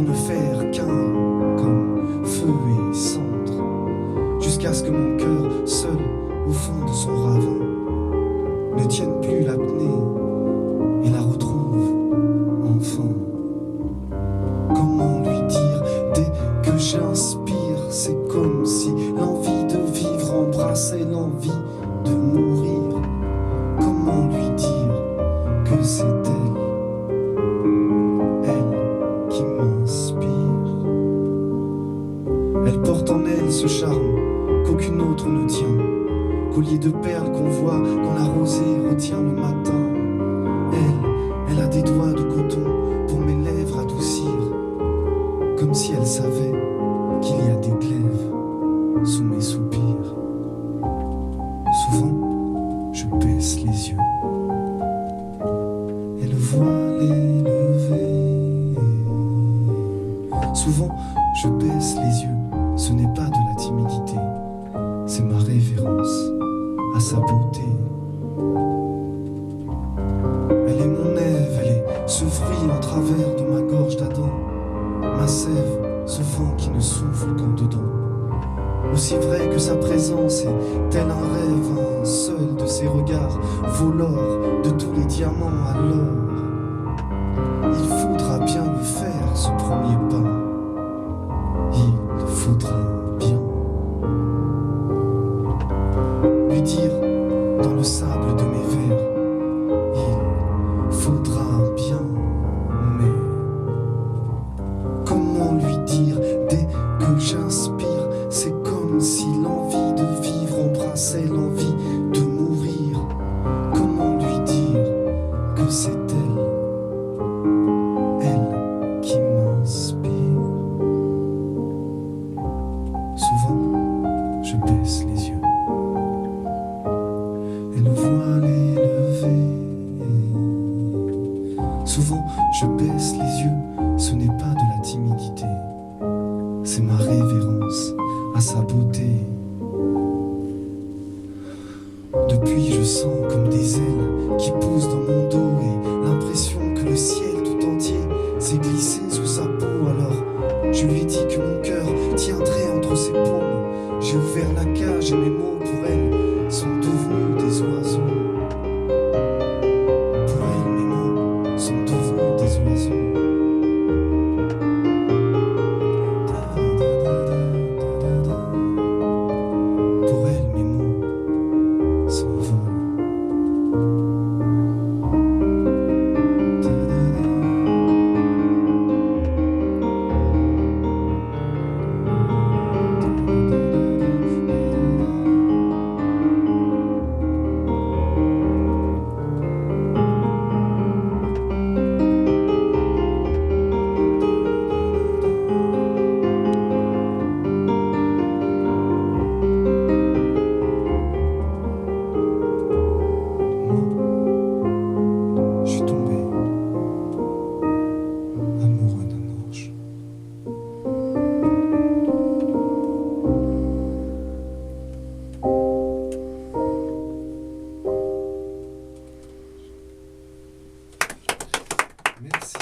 pour ne faire qu'un, comme feu et cendre, jusqu'à ce que mon cœur, seul au fond de son ravin, ne tienne plus l'apnée et la retrouve enfin. Comment lui dire, dès que j'inspire, c'est comme si l'envie de vivre embrassait l'envie de mourir. Comment lui dire que c'est elle qui m'inspire. Elle porte en elle ce charme qu'aucune autre ne tient, collier de perles qu'on voit quand la rosée retient le matin. Elle a des doigts de coton pour mes lèvres adoucir, comme si elle savait qu'il y a des glaives sous mes soupirs. Souvent, je baisse les yeux et le voile est levé. Souvent, je baisse les yeux, ce n'est pas de la timidité, c'est ma révérence à sa beauté. Elle est mon Ève, elle est ce fruit en travers de ma gorge d'Adam, ma sève, ce vent qui ne souffle qu'en dedans. Aussi vrai que sa présence est tel un rêve, un seul de ses regards vaut l'or de tous les diamants à l'or. Il faudra bien le faire, ce premier pas. Il faudra bien lui dire dans le sable de mes vers. Il faudra bien, mais comment lui dire dès que j'inspire? C'est comme si l'envie de vivre embrassait l'envie de mourir. Comment lui dire que c'est elle qui m'inspire? Souvent, je baisse les yeux et le voile est levé. Souvent, je baisse les yeux, ce n'est pas de la timidité, c'est ma révérence à sa beauté. Depuis, je sens comme des ailes qui poussent dans mon dos et l'impression que le ciel tout entier s'est glissé sous sa peau. Alors, je lui dis que mon cœur tiendrait entre ses paumes. J'ai ouvert la cage et mes mots pour elle sont devenus des oiseaux. Pour elle, mes mots sont devenus des oiseaux. Pour elle, mes mots s'envolent. Je suis tombé amoureux d'un ange. Merci.